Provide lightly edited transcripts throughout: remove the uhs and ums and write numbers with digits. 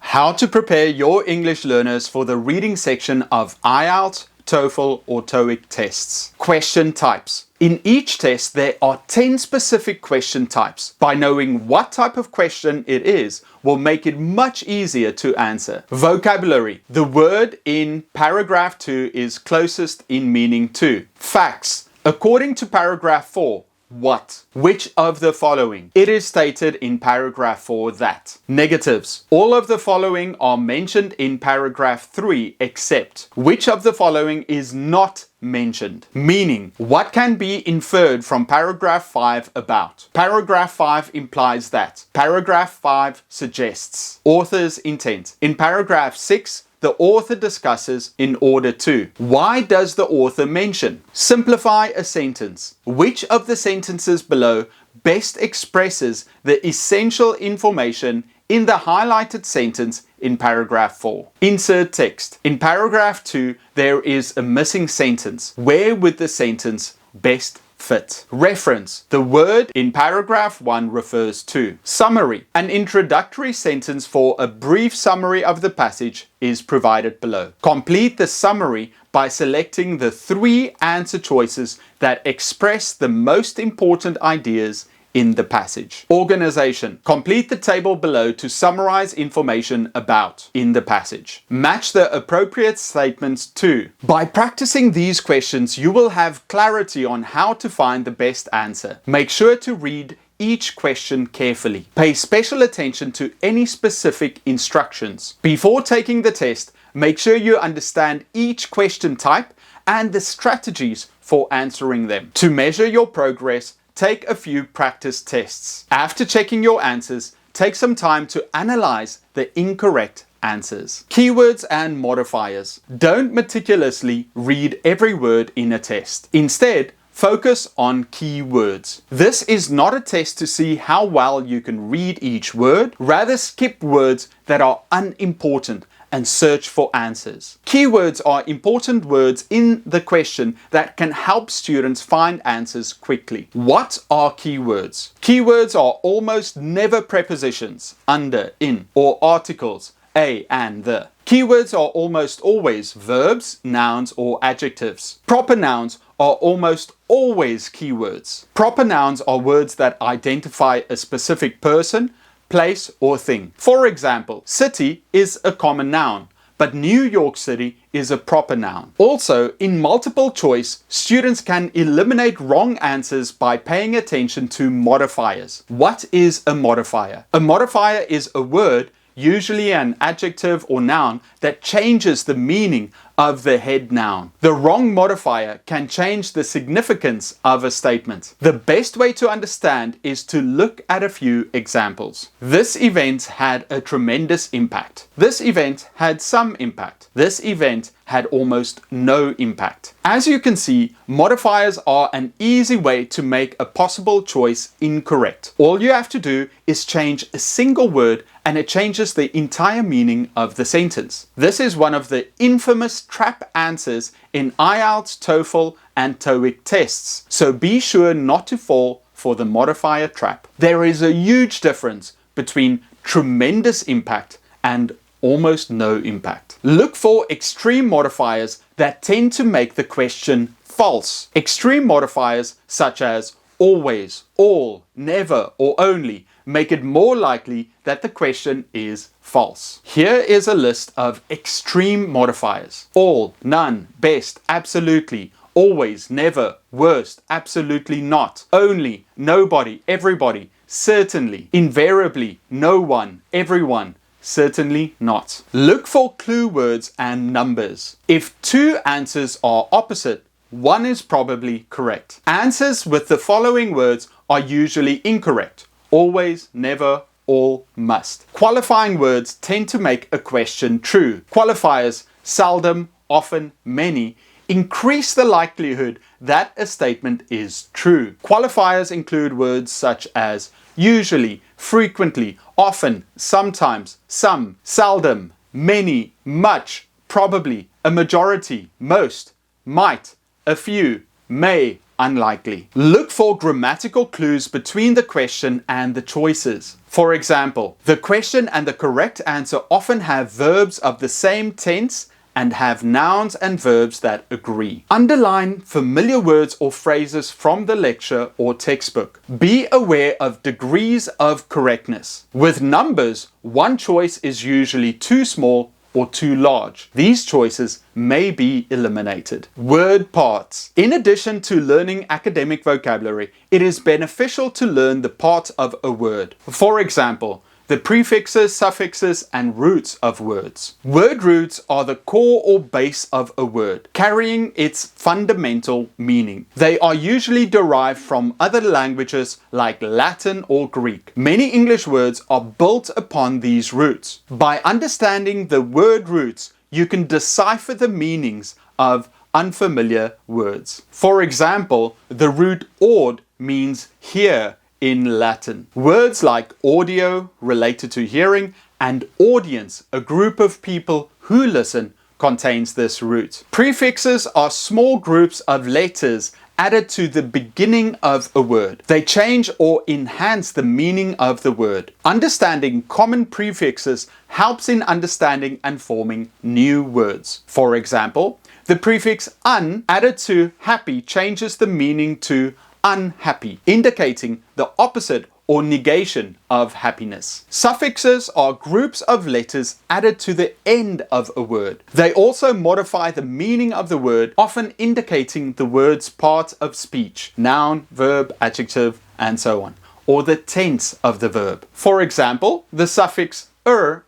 How to prepare your English learners for the reading section of IELTS, TOEFL or TOEIC tests. Question types. In each test, there are 10 specific question types. By knowing what type of question it is, will make it much easier to answer. Vocabulary. The word in paragraph 2 is closest in meaning to. Facts. According to paragraph 4, what? Which of the following? It is stated in paragraph 4 that. Negatives. All of the following are mentioned in paragraph 3 except. Which of the following is not mentioned? Meaning. What can be inferred from paragraph 5 about? Paragraph 5 implies that. Paragraph 5 suggests. Author's intent. In paragraph 6, the author discusses in order to. Why does the author mention? Simplify a sentence. Which of the sentences below best expresses the essential information in the highlighted sentence in paragraph 4? Insert text. In paragraph 2, there is a missing sentence. Where would the sentence best fit? Reference. The word in paragraph 1 refers to. Summary. An introductory sentence for a brief summary of the passage is provided below. Complete the summary by selecting the 3 answer choices that express the most important ideas in the passage. Organization. Complete the table below to summarize information about in the passage. Match the appropriate statements to. By practicing these questions, you will have clarity on how to find the best answer. Make sure to read each question carefully. Pay special attention to any specific instructions. Before taking the test, make sure you understand each question type and the strategies for answering them. To measure your progress, take a few practice tests. After checking your answers, take some time to analyze the incorrect answers. Keywords and modifiers. Don't meticulously read every word in a test. Instead, focus on keywords. This is not a test to see how well you can read each word. Rather, skip words that are unimportant and search for answers. Keywords are important words in the question that can help students find answers quickly. What are keywords? Keywords are almost never prepositions, under, in, or articles, a and the. Keywords are almost always verbs, nouns, or adjectives. Proper nouns are almost always keywords. Proper nouns are words that identify a specific person, place, or thing. For example, city is a common noun, but New York City is a proper noun. Also, in multiple choice, students can eliminate wrong answers by paying attention to modifiers. What is a modifier? A modifier is a word, usually an adjective or noun, that changes the meaning of the head noun. The wrong modifier can change the significance of a statement. The best way to understand is to look at a few examples. This event had a tremendous impact. This event had some impact. This event had almost no impact. As you can see, modifiers are an easy way to make a possible choice incorrect. All you have to do is change a single word and it changes the entire meaning of the sentence. This is one of the infamous trap answers in IELTS, TOEFL and TOEIC tests, so be sure not to fall for the modifier trap. There is a huge difference between tremendous impact and almost no impact. Look for extreme modifiers that tend to make the question false. Extreme modifiers such as always, all, never, or only make it more likely that the question is false. Here is a list of extreme modifiers. All, none, best, absolutely, always, never, worst, absolutely not, only, nobody, everybody, certainly, invariably, no one, everyone, certainly not. Look for clue words and numbers. If 2 answers are opposite, one is probably correct. Answers with the following words are usually incorrect. Always, never, all, must. Qualifying words tend to make a question true. Qualifiers, seldom, often, many, increase the likelihood that a statement is true. Qualifiers include words such as usually, frequently, often, sometimes, some, seldom, many, much, probably, a majority, most, might, a few, may, unlikely. Look for grammatical clues between the question and the choices. For example, the question and the correct answer often have verbs of the same tense and have nouns and verbs that agree. Underline familiar words or phrases from the lecture or textbook. Be aware of degrees of correctness. With numbers, one choice is usually too small or too large. These choices may be eliminated. Word parts. In addition to learning academic vocabulary, it is beneficial to learn the parts of a word. For example, the prefixes, suffixes, and roots of words. Word roots are the core or base of a word, carrying its fundamental meaning. They are usually derived from other languages like Latin or Greek. Many English words are built upon these roots. By understanding the word roots, you can decipher the meanings of unfamiliar words. For example, the root aud means hear in Latin. Words like audio, related to hearing, and audience, a group of people who listen, contains this root. Prefixes are small groups of letters added to the beginning of a word. They change or enhance the meaning of the word. Understanding common prefixes helps in understanding and forming new words. For example, the prefix un added to happy changes the meaning to unhappy, indicating the opposite or negation of happiness. Suffixes are groups of letters added to the end of a word. They also modify the meaning of the word, often indicating the word's part of speech, noun, verb, adjective, and so on, or the tense of the verb. For example, the suffix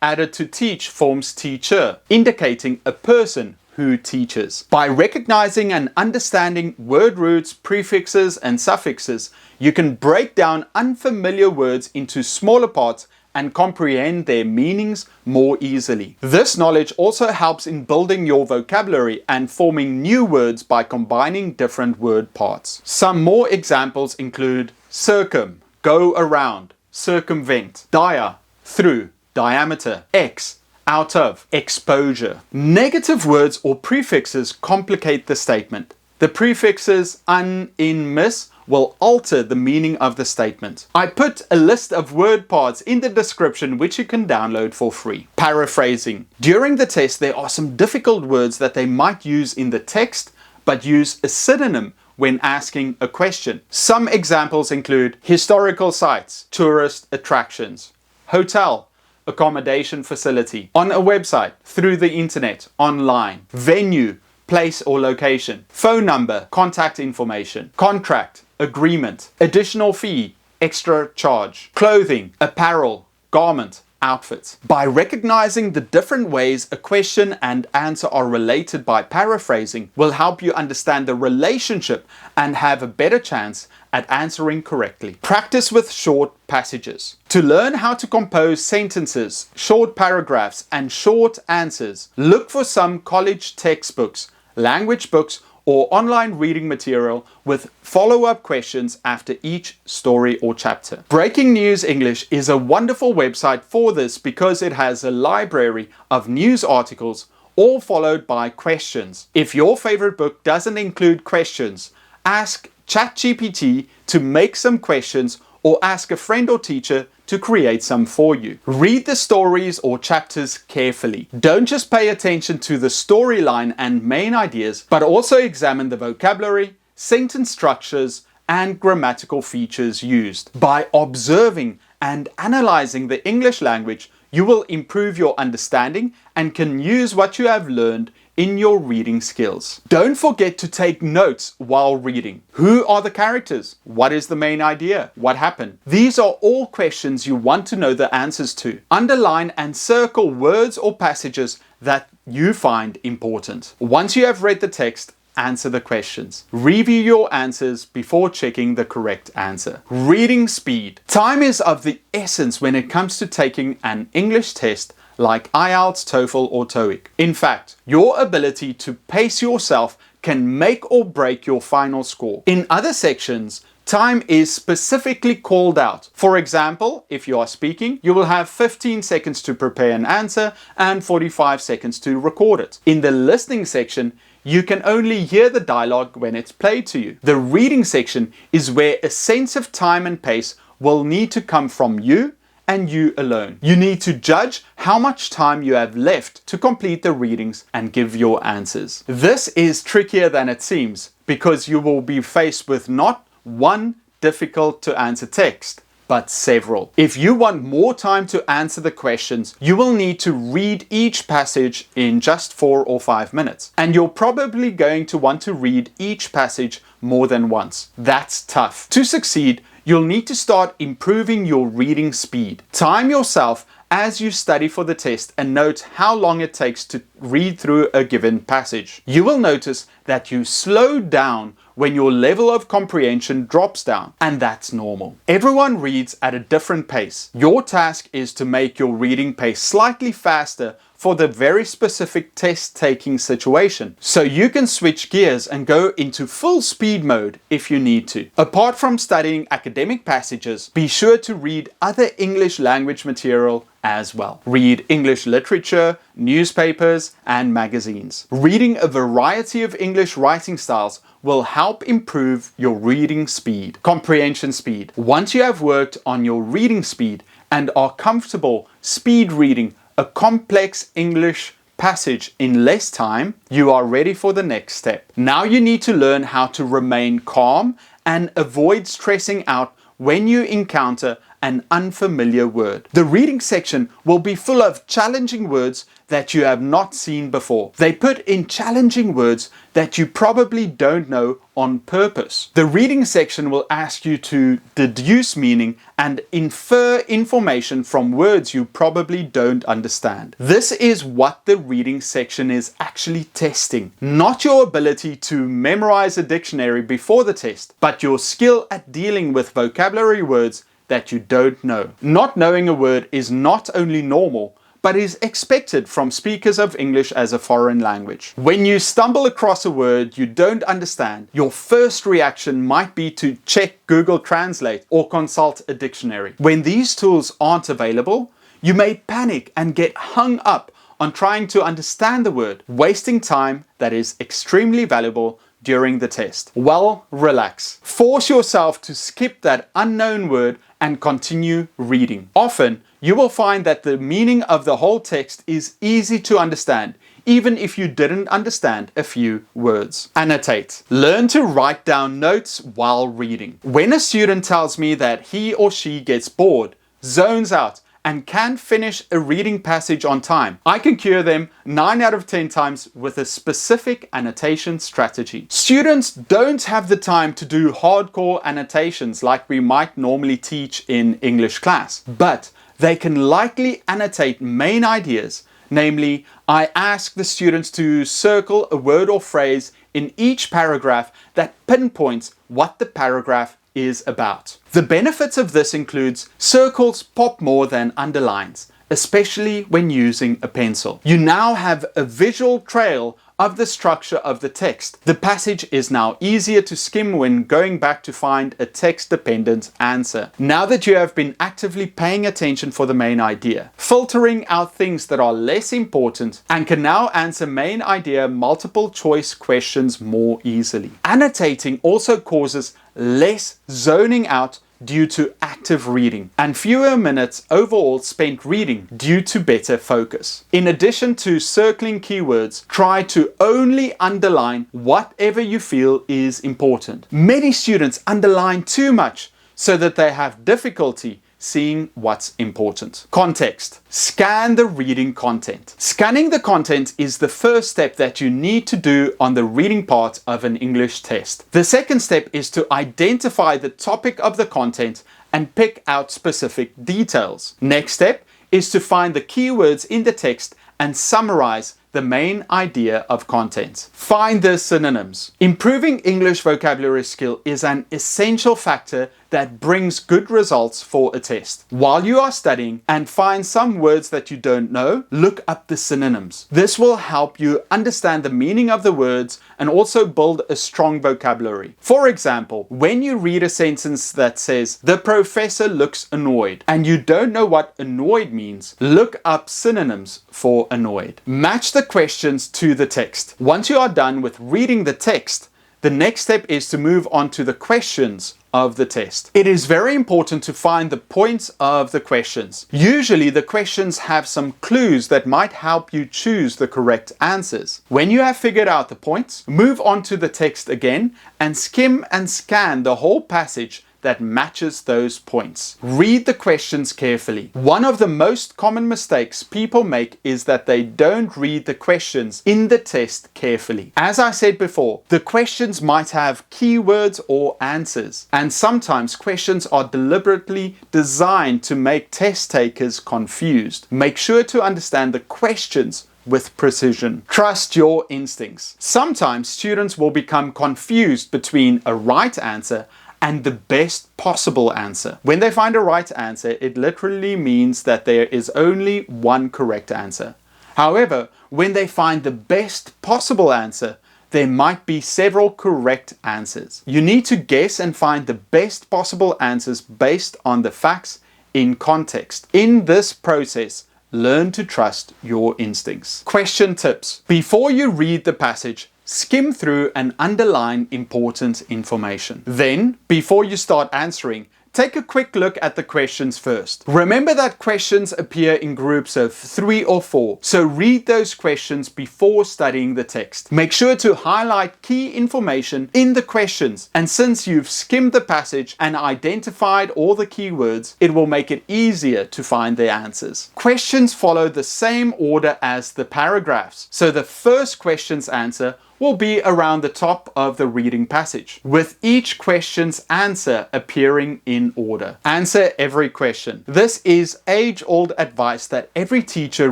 added to teach forms teacher, indicating a person who teaches. By recognizing and understanding word roots, prefixes, and suffixes, you can break down unfamiliar words into smaller parts and comprehend their meanings more easily. This knowledge also helps in building your vocabulary and forming new words by combining different word parts. Some more examples include circum, go around, circumvent, dia, through, diameter, ex, out of, exposure. Negative words or prefixes complicate the statement. The prefixes un, in, mis will alter the meaning of the statement. I put a list of word parts in the description which you can download for free. Paraphrasing. During the test, there are some difficult words that they might use in the text, but use a synonym when asking a question. Some examples include historical sites, tourist attractions, hotel, accommodation facility, on a website, through the internet, online, venue, place or location, phone number, contact information, contract, agreement, additional fee, extra charge, clothing, apparel, garment, outfit. By recognizing the different ways a question and answer are related by paraphrasing will help you understand the relationship and have a better chance at answering correctly. Practice with short passages. To learn how to compose sentences, short paragraphs, and short answers, look for some college textbooks, language books, or online reading material with follow-up questions after each story or chapter. Breaking News English is a wonderful website for this because it has a library of news articles, all followed by questions. If your favorite book doesn't include questions, ask ChatGPT to make some questions or ask a friend or teacher to create some for you. Read the stories or chapters carefully. Don't just pay attention to the storyline and main ideas, but also examine the vocabulary, sentence structures, and grammatical features used. By observing and analyzing the English language, you will improve your understanding and can use what you have learned in your reading skills. Don't forget to take notes while reading. Who are the characters? What is the main idea? What happened? These are all questions you want to know the answers to. Underline and circle words or passages that you find important. Once you have read the text, answer the questions. Review your answers before checking the correct answer. Reading speed. Time is of the essence when it comes to taking an English test like IELTS, TOEFL, or TOEIC. In fact, your ability to pace yourself can make or break your final score. In other sections, time is specifically called out. For example, if you are speaking, you will have 15 seconds to prepare an answer and 45 seconds to record it. In the listening section, you can only hear the dialogue when it's played to you. The reading section is where a sense of time and pace will need to come from you and you alone. You need to judge how much time you have left to complete the readings and give your answers. This is trickier than it seems because you will be faced with not one difficult to answer text, but several. If you want more time to answer the questions, you will need to read each passage in just 4 or 5 minutes. And you're probably going to want to read each passage more than once. That's tough. To succeed, you'll need to start improving your reading speed. Time yourself as you study for the test and note how long it takes to read through a given passage. You will notice that you slow down when your level of comprehension drops down, and that's normal. Everyone reads at a different pace. Your task is to make your reading pace slightly faster for the very specific test-taking situation, so you can switch gears and go into full speed mode if you need to. Apart from studying academic passages, be sure to read other English language material as well. Read English literature, newspapers, and magazines. Reading a variety of English writing styles will help improve your reading speed, comprehension speed. Once you have worked on your reading speed and are comfortable speed reading a complex English passage in less time, you are ready for the next step. Now you need to learn how to remain calm and avoid stressing out when you encounter an unfamiliar word. The reading section will be full of challenging words that you have not seen before. They put in challenging words that you probably don't know on purpose. The reading section will ask you to deduce meaning and infer information from words you probably don't understand. This is what the reading section is actually testing. Not your ability to memorize a dictionary before the test, but your skill at dealing with vocabulary words that you don't know. Not knowing a word is not only normal, but is expected from speakers of English as a foreign language. When you stumble across a word you don't understand, your first reaction might be to check Google Translate or consult a dictionary. When these tools aren't available, you may panic and get hung up on trying to understand the word, wasting time that is extremely valuable during the test. Well, relax. Force yourself to skip that unknown word and continue reading. Often, you will find that the meaning of the whole text is easy to understand, even if you didn't understand a few words. Annotate. Learn to write down notes while reading. When a student tells me that he or she gets bored, zones out, and can't finish a reading passage on time, I can cure them 9 out of 10 times with a specific annotation strategy. Students don't have the time to do hardcore annotations like we might normally teach in English class, but they can likely annotate main ideas. Namely, I ask the students to circle a word or phrase in each paragraph that pinpoints what the paragraph is about. The benefits of this includes circles pop more than underlines, especially when using a pencil. You now have a visual trail of the structure of the text. The passage is now easier to skim when going back to find a text-dependent answer. Now that you have been actively paying attention for the main idea, filtering out things that are less important, and can now answer main idea multiple choice questions more easily. Annotating also causes less zoning out due to active reading, and fewer minutes overall spent reading due to better focus. In addition to circling keywords, try to only underline whatever you feel is important. Many students underline too much so that they have difficulty seeing what's important. Context. Scan the reading content. Scanning the content is the first step that you need to do on the reading part of an English test. The second step is to identify the topic of the content and pick out specific details. Next step is to find the keywords in the text and summarize the main idea of content. Find the synonyms. Improving English vocabulary skill is an essential factor that brings good results for a test. While you are studying and find some words that you don't know, look up the synonyms. This will help you understand the meaning of the words and also build a strong vocabulary. For example, when you read a sentence that says, "The professor looks annoyed," and you don't know what annoyed means, look up synonyms for annoyed. Match the questions to the text. Once you are done with reading the text, The next step is to move on to the questions of the test. It is very important to find the points of the questions. Usually the questions have some clues that might help you choose the correct answers. When you have figured out the points, move on to the text again and skim and scan the whole passage that matches those points. Read the questions carefully. One of the most common mistakes people make is that they don't read the questions in the test carefully. As I said before, the questions might have keywords or answers, and sometimes questions are deliberately designed to make test takers confused. Make sure to understand the questions with precision. Trust your instincts. Sometimes students will become confused between a right answer and the best possible answer. When they find a right answer, it literally means that there is only one correct answer. However, when they find the best possible answer, there might be several correct answers. You need to guess and find the best possible answers based on the facts in context. In this process, learn to trust your instincts. Question tips. Before you read the passage, skim through and underline important information. Then, before you start answering, take a quick look at the questions first. Remember that questions appear in groups of 3 or 4, so read those questions before studying the text. Make sure to highlight key information in the questions, and since you've skimmed the passage and identified all the keywords, it will make it easier to find the answers. Questions follow the same order as the paragraphs, so the first question's answer will be around the top of the reading passage, with each question's answer appearing in order. Answer every question. This is age-old advice that every teacher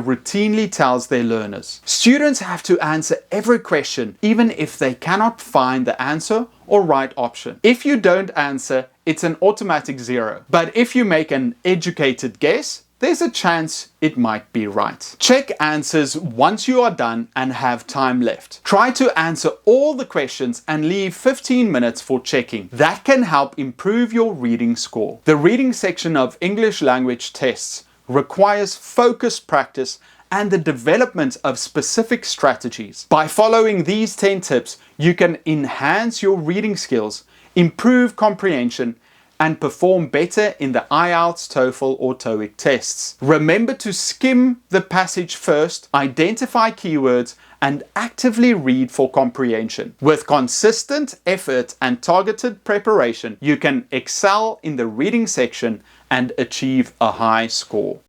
routinely tells their learners. Students have to answer every question, even if they cannot find the answer or right option. If you don't answer, it's an automatic 0. But if you make an educated guess, there's a chance it might be right. Check answers once you are done and have time left. Try to answer all the questions and leave 15 minutes for checking. That can help improve your reading score. The reading section of English language tests requires focused practice and the development of specific strategies. By following these 10 tips, you can enhance your reading skills, improve comprehension, and perform better in the IELTS, TOEFL or TOEIC tests. Remember to skim the passage first, identify keywords, and actively read for comprehension. With consistent effort and targeted preparation, you can excel in the reading section and achieve a high score.